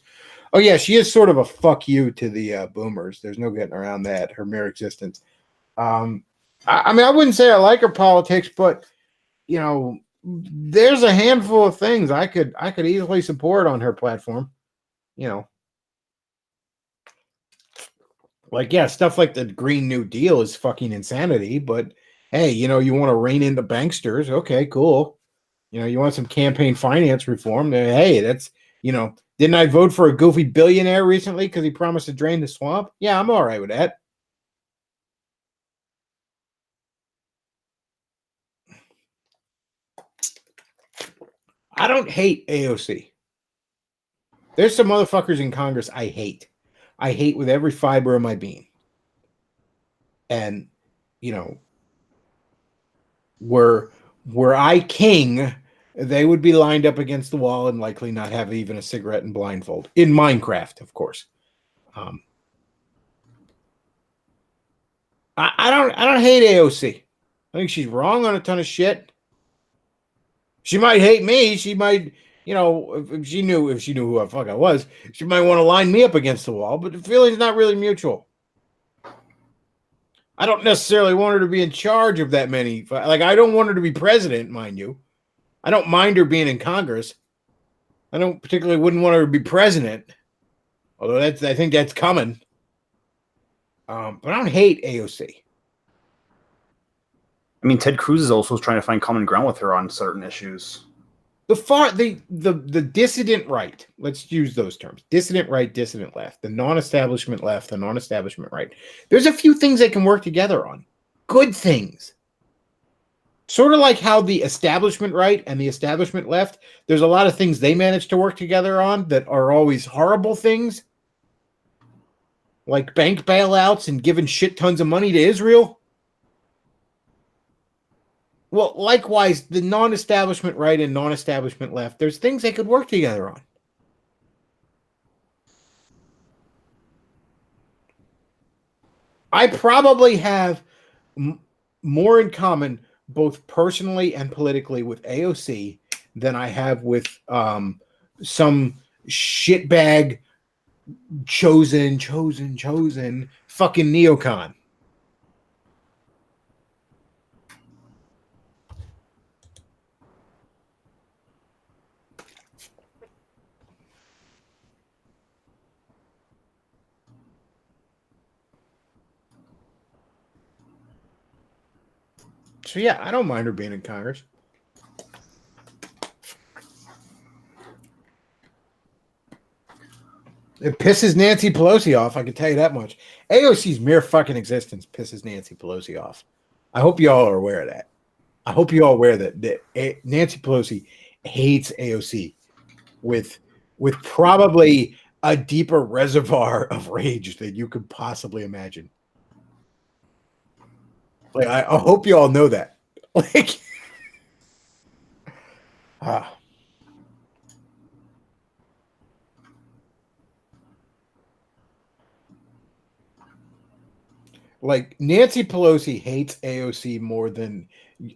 Oh, yeah, she is sort of a fuck you to the boomers. There's no getting around that, her mere existence. I wouldn't say I like her politics, but, there's a handful of things I could easily support on her platform, Like, yeah, stuff like the Green New Deal is fucking insanity, but hey, you want to rein in the banksters. Okay, cool. You want some campaign finance reform. Hey, that's, didn't I vote for a goofy billionaire recently because he promised to drain the swamp? Yeah, I'm all right with that. I don't hate AOC. There's some motherfuckers in Congress I hate. I hate with every fiber of my being. And, we're were I king, they would be lined up against the wall and likely not have even a cigarette and blindfold. In Minecraft, of course. I don't hate AOC. I think she's wrong on a ton of shit. She might hate me. She might, if she knew who the fuck I was, she might want to line me up against the wall, but the feeling's not really mutual. I don't necessarily want her to be in charge of that many. Like, I don't want her to be president, mind you. I don't mind her being in Congress. I don't particularly wouldn't want her to be president, although I think that's coming. But I don't hate AOC. I mean, Ted Cruz is also trying to find common ground with her on certain issues. The dissident right, let's use those terms. Dissident right, dissident left, the non-establishment left, the non-establishment right. There's a few things they can work together on. Good things. Sort of like how the establishment right and the establishment left, there's a lot of things they manage to work together on that are always horrible things. Like bank bailouts and giving shit tons of money to Israel. Well, likewise, the non-establishment right and non-establishment left, there's things they could work together on. I probably have more in common, both personally and politically, with AOC than I have with some shitbag chosen fucking neocon. So yeah, I don't mind her being in Congress. It pisses Nancy Pelosi off, I can tell you that much. AOC's mere fucking existence pisses Nancy Pelosi off. I hope you all are aware of that. I hope you all are aware that Nancy Pelosi hates AOC with probably a deeper reservoir of rage than you could possibly imagine. Like, I hope you all know that. Like, like Nancy Pelosi hates AOC more than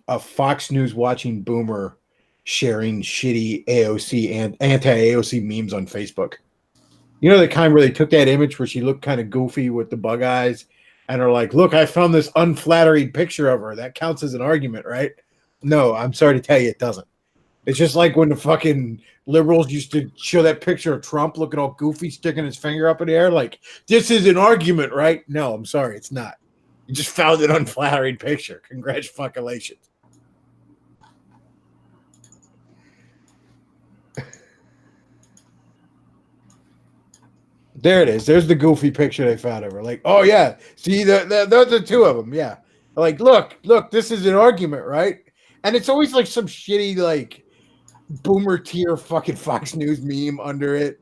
a Fox News watching boomer sharing shitty AOC and anti-AOC memes on Facebook. You know, the kind where they took that image where she looked kind of goofy with the bug eyes and are like, look, I found this unflattering picture of her. That counts as an argument, right? No, I'm sorry to tell you, it doesn't. It's just like when the fucking liberals used to show that picture of Trump looking all goofy, sticking his finger up in the air. Like, this is an argument, right? No, I'm sorry, it's not. You just found an unflattering picture. Congratulations. There it is. There's the goofy picture they found of her. Like, oh yeah, see, those are two of them. Yeah, like, look, this is an argument, right? And it's always like some shitty like boomer tier fucking Fox News meme under it.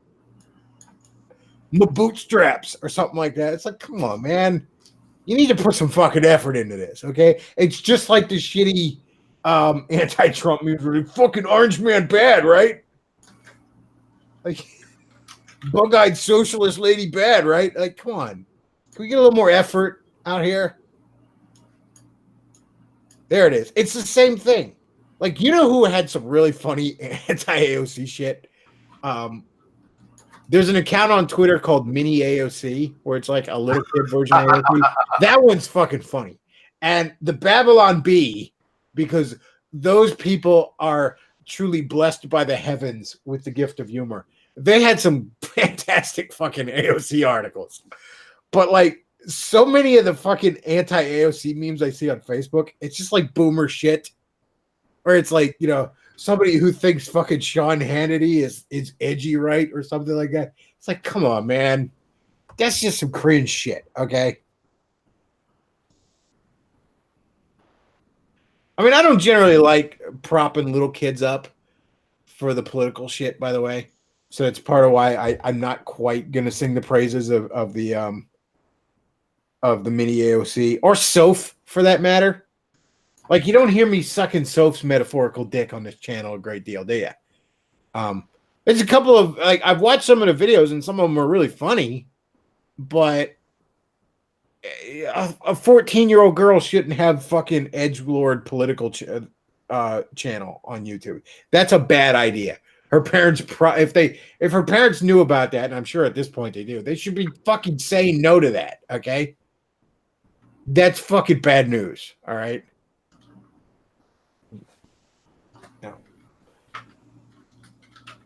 My bootstraps or something like that. It's like, come on, man. You need to put some fucking effort into this, okay? It's just like the shitty anti-Trump memes where fucking orange man bad, right? Like, bug-eyed socialist lady bad, right? Like, come on. Can we get a little more effort out here? There it is. It's the same thing. Like, you know who had some really funny anti-AOC shit? There's an account on Twitter called Mini AOC, where it's like a little kid version of AOC. That one's fucking funny. And the Babylon Bee, because those people are truly blessed by the heavens with the gift of humor. They had some fantastic fucking AOC articles. But like so many of the fucking anti-AOC memes I see on Facebook, it's just like boomer shit. Or it's like, you know, somebody who thinks fucking Sean Hannity is edgy, right? Or something like that. It's like, come on, man. That's just some cringe shit, okay? I mean, I don't generally like propping little kids up for the political shit, by the way. So it's part of why I'm not quite gonna sing the praises of the mini AOC or Soph for that matter. Like, you don't hear me sucking Soph's metaphorical dick on this channel a great deal, do you? There's a couple of, like, I've watched some of the videos and some of them are really funny, but a 14-year-old girl shouldn't have fucking edgelord political channel on YouTube. That's a bad idea. Her parents, if her parents knew about that, and I'm sure at this point they do, they should be fucking saying no to that. Okay, that's fucking bad news. All right. No.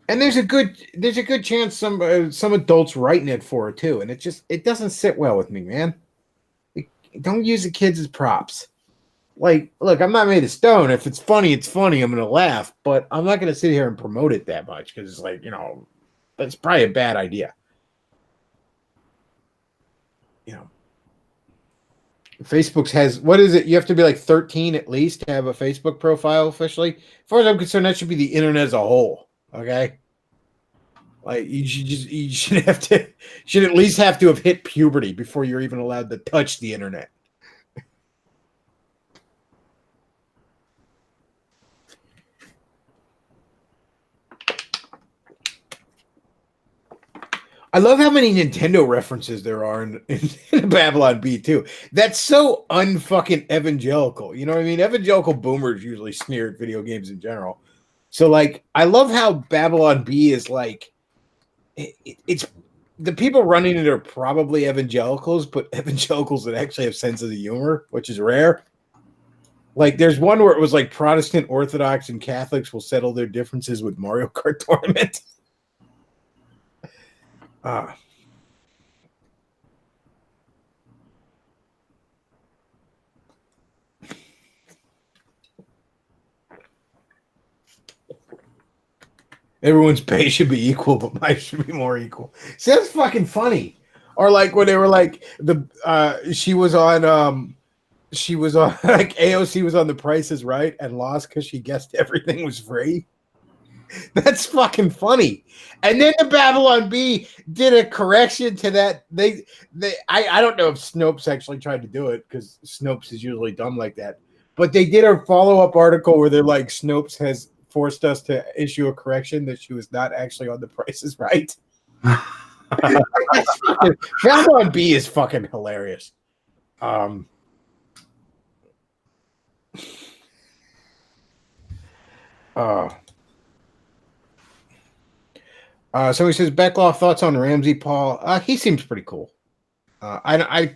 And there's a good chance some adults writing it for her too, and it doesn't sit well with me, man. Don't use the kids as props. Like, look, I'm not made of stone. If it's funny, it's funny. I'm gonna laugh, but I'm not gonna sit here and promote it that much because it's like, that's probably a bad idea. Facebook's has, what is it? You have to be like 13 at least to have a Facebook profile officially. As far as I'm concerned, that should be the internet as a whole. Okay. Like you should at least have to have hit puberty before you're even allowed to touch the internet. I love how many Nintendo references there are in Babylon Bee too. That's so unfucking evangelical. You know what I mean? Evangelical boomers usually sneer at video games in general. So like, I love how Babylon Bee is like, it's the people running it are probably evangelicals, but evangelicals that actually have sense of the humor, which is rare. Like, there's one where it was like Protestant, Orthodox, and Catholics will settle their differences with Mario Kart Tournament. Everyone's pay should be equal, but mine should be more equal. See, that's fucking funny. Or like when they were like she was on like AOC was on The Price is Right and lost because she guessed everything was free. That's fucking funny. And then the Babylon Bee did a correction to that. I don't know if Snopes actually tried to do it because Snopes is usually dumb like that. But they did a follow-up article where they're like, Snopes has forced us to issue a correction that she was not actually on The Price is Right. Babylon Bee is fucking hilarious. So he says, Bechtloff, thoughts on Ramsey Paul? He seems pretty cool. I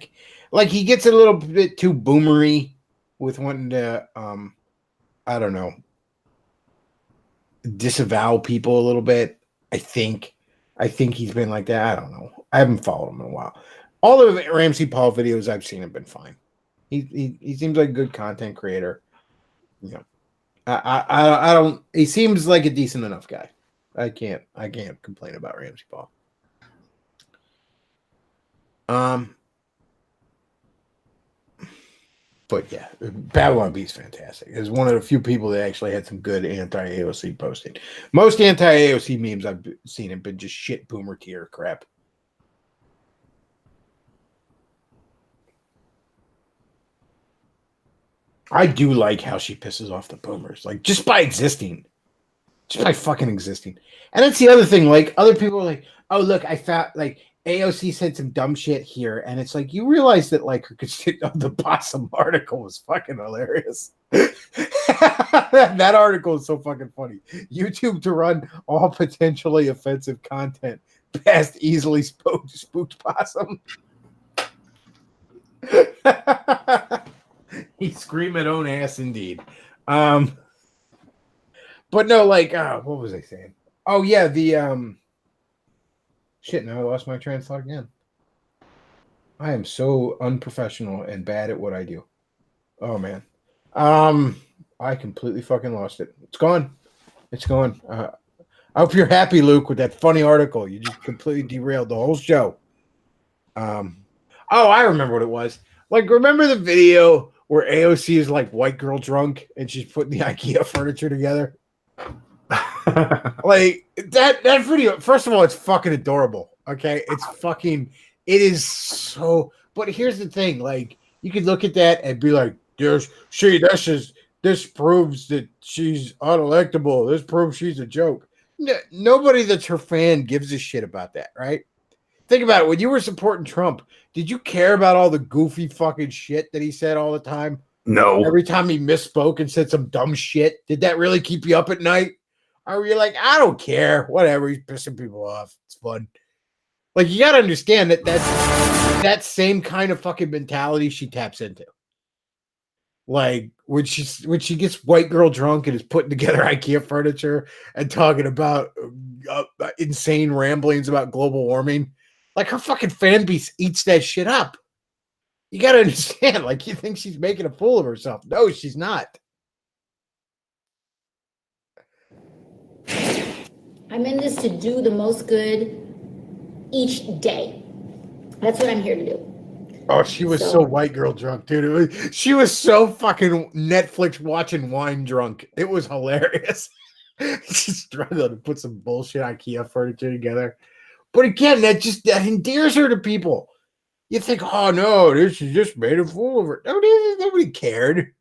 like, he gets a little bit too boomery with wanting to, I don't know, disavow people a little bit. I think he's been like that. I don't know. I haven't followed him in a while. All of the Ramsey Paul videos I've seen have been fine. He seems like a good content creator. I don't. He seems like a decent enough guy. I can't complain about Ramsey Paul. But yeah, Babylon Bee is fantastic. It's one of the few people that actually had some good anti-AOC posting. Most anti-AOC memes I've seen have been just shit boomer tier crap. I do like how she pisses off the boomers, like just by existing. Just by fucking existing. And that's the other thing. Like, other people are like, oh, look, I found, like, AOC said some dumb shit here. And it's like, you realize that, like, her the Possum article was fucking hilarious. That article is so fucking funny. YouTube to run all potentially offensive content past easily spooked Possum. He scream at own ass indeed. But no, like, what was I saying? Oh, yeah, the, shit, now I lost my train of thought again. I am so unprofessional and bad at what I do. Oh, man. I completely fucking lost it. It's gone. It's gone. I hope you're happy, Luke, with that funny article. You just completely derailed the whole show. Oh, I remember what it was. Like, remember the video where AOC is, like, white girl drunk and she's putting the IKEA furniture together? Like that video, first of all, it's fucking adorable. Okay, it is so. But here's the thing: like, you could look at that and be like, "This is this proves that she's unelectable. This proves she's a joke. Nobody that's her fan gives a shit about that, right? Think about it. When you were supporting Trump, did you care about all the goofy fucking shit that he said all the time? No. Every time he misspoke and said some dumb shit, did that really keep you up at night? Or were you like, I don't care, whatever, he's pissing people off. It's fun. Like, you gotta understand that that same kind of fucking mentality she taps into. Like when she gets white girl drunk and is putting together IKEA furniture and talking about insane ramblings about global warming, like her fucking fan base eats that shit up. You got to understand, like, you think she's making a fool of herself. No, she's not. I'm in this to do the most good each day. That's what I'm here to do. Oh, she was so white girl drunk, dude. She was so fucking Netflix watching wine drunk. It was hilarious. She's struggling to put some bullshit IKEA furniture together. But again, that endears her to people. You think, oh no, this is just made a fool of her. Nobody cared.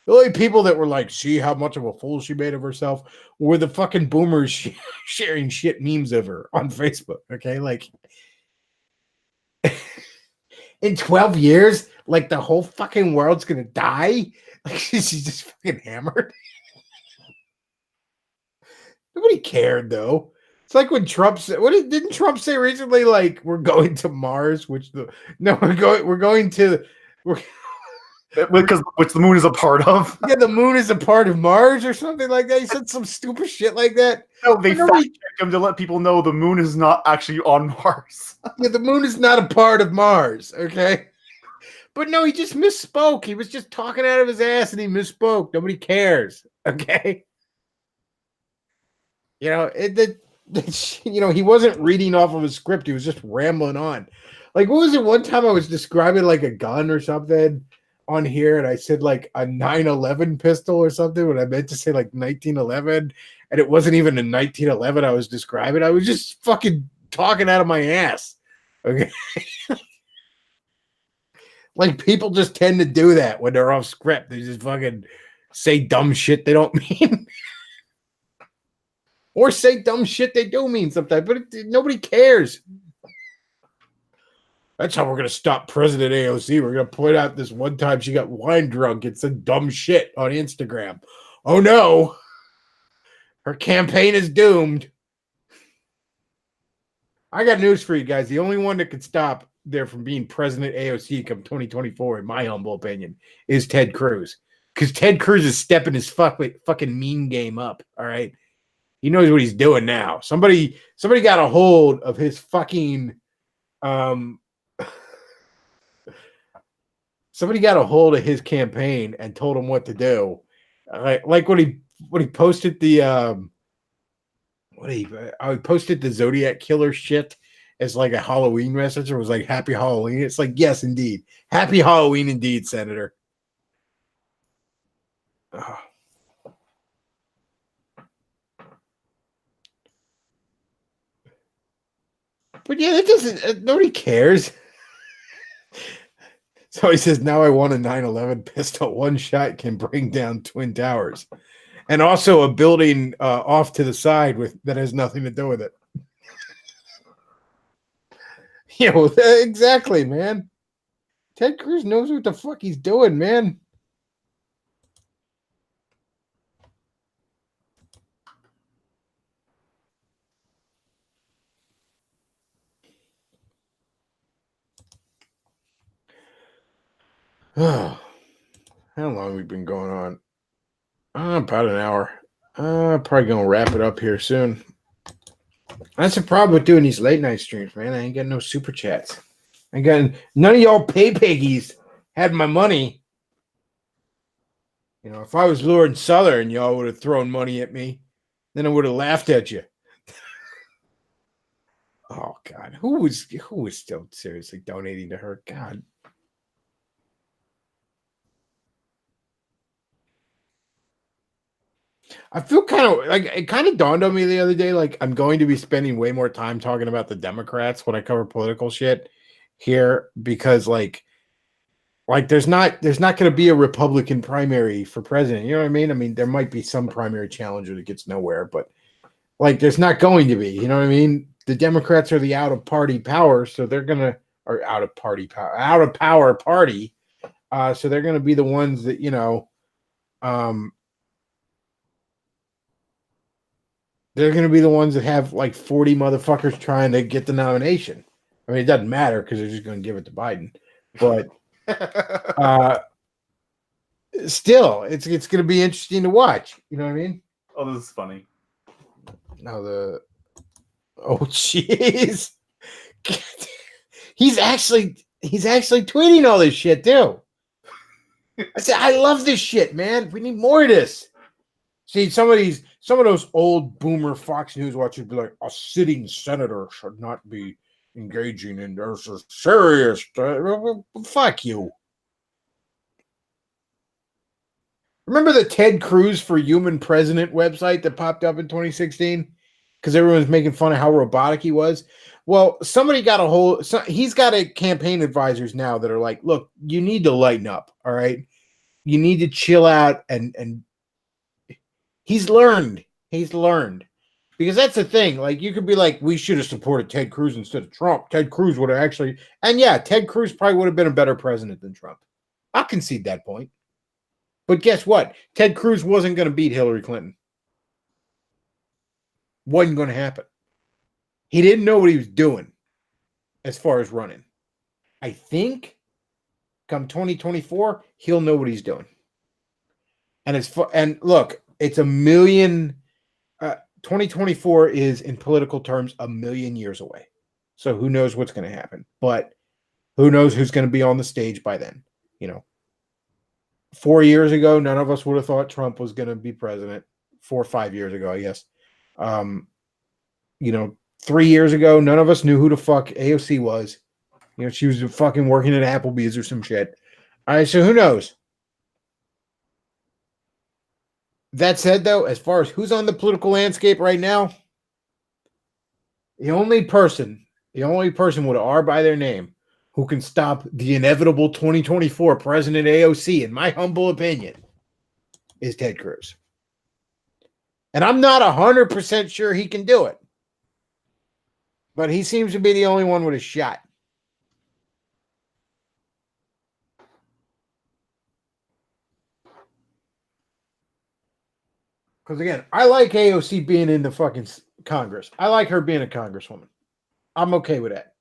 The only people that were like, see how much of a fool she made of herself were the fucking boomers sharing shit memes of her on Facebook. Okay, like in 12 years, like the whole fucking world's gonna die. Like she's just fucking hammered. Nobody cared though. It's like when Trump said, didn't Trump say recently? Like, we're going to Mars, we're going to which the moon is a part of. Yeah, the moon is a part of Mars or something like that. He said some stupid shit like that. No, they fact-checked him to let people know the moon is not actually on Mars. Yeah, the moon is not a part of Mars, okay? But no, he just misspoke. He was just talking out of his ass and he misspoke. Nobody cares, okay? You know, he wasn't reading off of a script. He was just rambling on. Like, what was it? One time I was describing like a gun or something on here, and I said like a 9/11 pistol or something when I meant to say like 1911, and it wasn't even a 1911 I was describing. I was just fucking talking out of my ass. Okay. Like, people just tend to do that when they're off script. They just fucking say dumb shit they don't mean. Or say dumb shit they do mean sometimes, but nobody cares. That's how we're going to stop President AOC. We're going to point out this one time she got wine drunk and said dumb shit on Instagram. Oh no. Her campaign is doomed. I got news for you guys. The only one that could stop there from being President AOC come 2024, in my humble opinion, is Ted Cruz. Because Ted Cruz is stepping his fucking mean game up. All right. He knows what he's doing now. Somebody got a hold of his fucking somebody got a hold of his campaign and told him what to do. Like when he posted the I posted the Zodiac killer shit as like a Halloween message. It was like Happy Halloween. It's like, yes, indeed. Happy Halloween indeed, Senator. Oh. But yeah, it doesn't. Nobody cares. So he says, now I want a 9/11 pistol. One shot can bring down Twin Towers, and also a building off to the side that has nothing to do with it. You know, exactly, man. Ted Cruz knows what the fuck he's doing, man. Oh, how long have we been going on? About an hour. Probably gonna wrap it up here soon. That's the problem with doing these late night streams, man. I ain't got no super chats. I got none of y'all pay piggies had my money. You know, if I was Lord Southern, y'all would have thrown money at me. Then I would have laughed at you. Oh God, who was still seriously donating to her? God. I feel kind of like it kind of dawned on me the other day. Like, I'm going to be spending way more time talking about the Democrats when I cover political shit here, because like Like there's not going to be a Republican primary for president. You know what I mean? I mean, there might be some primary challenger that gets nowhere, but like there's not going to be. You know what I mean? The Democrats are the out of party power, so they're gonna or out of power party. So they're gonna be the ones that they're gonna be the ones that have like 40 motherfuckers trying to get the nomination. I mean, it doesn't matter because they're just gonna give it to Biden, but. Still, it's going to be interesting to watch. You know what I mean? Oh, this is funny. Now jeez, he's actually tweeting all this shit too. I said, I love this shit, man. We need more of this. See, some of those old boomer Fox News watchers be like, a sitting senator should not be engaging in this serious. Fuck you. Remember the Ted Cruz for Human President website that popped up in 2016? Because everyone was making fun of how robotic he was. Well, somebody got he's got campaign advisors now that are like, look, you need to lighten up, all right? You need to chill out. And he's learned. Because that's the thing. Like, you could be like, we should have supported Ted Cruz instead of Trump. Ted Cruz would have actually... And yeah, Ted Cruz probably would have been a better president than Trump. I'll concede that point. But guess what? Ted Cruz wasn't going to beat Hillary Clinton. Wasn't going to happen. He didn't know what he was doing as far as running. I think come 2024, he'll know what he's doing. And look, it's 2024 is in political terms 1,000,000 years away. So who knows what's going to happen? But who knows who's going to be on the stage by then? 4 years ago, none of us would have thought Trump was going to be president. 4 or 5 years ago, I guess. 3 years ago, none of us knew who the fuck AOC was. She was fucking working at Applebee's or some shit. All right, so who knows? That said, though, as far as who's on the political landscape right now, the only person with an R by their name who can stop the inevitable 2024 President AOC, in my humble opinion, is Ted Cruz. And I'm not 100% sure he can do it. But he seems to be the only one with a shot. Because again, I like AOC being in the fucking Congress. I like her being a congresswoman. I'm okay with that.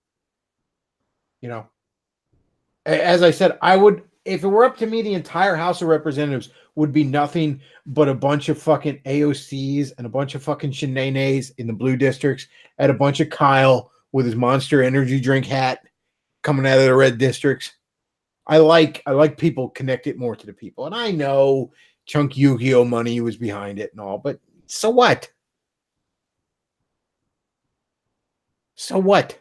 As I said, I would, if it were up to me, the entire House of Representatives would be nothing but a bunch of fucking AOCs and a bunch of fucking Shanays in the blue districts and a bunch of Kyle with his Monster Energy drink hat coming out of the red districts. I like people connected more to the people. And I know Chunk Yu-Gi-Oh money was behind it and all, but so what? So what?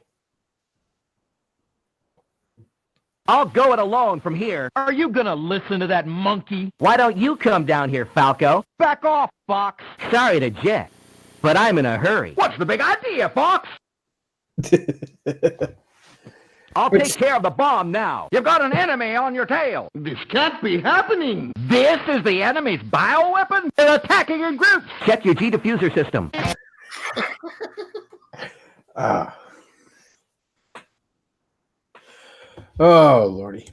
I'll go it alone from here. Are you gonna listen to that monkey? Why don't you come down here, Falco? Back off, Fox. Sorry to jet, but I'm in a hurry. What's the big idea, Fox? I'll take care of the bomb now. You've got an enemy on your tail. This can't be happening. This is the enemy's bioweapon? They're attacking in groups. Check your G diffuser system. Oh, Lordy.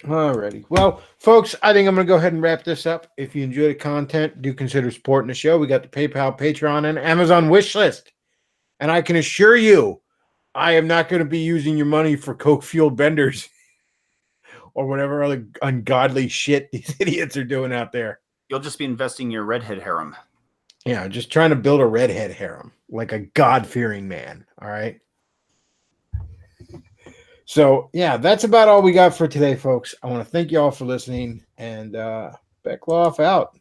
Alrighty. Well, folks, I think I'm going to go ahead and wrap this up. If you enjoy the content, do consider supporting the show. We got the PayPal, Patreon, and Amazon wish list. And I can assure you, I am not going to be using your money for coke-fueled benders or whatever other ungodly shit these idiots are doing out there. You'll just be investing in your redhead harem. Yeah, just trying to build a redhead harem like a God-fearing man. All right. So, yeah, that's about all we got for today, folks. I want to thank you all for listening, and Bechtloff out.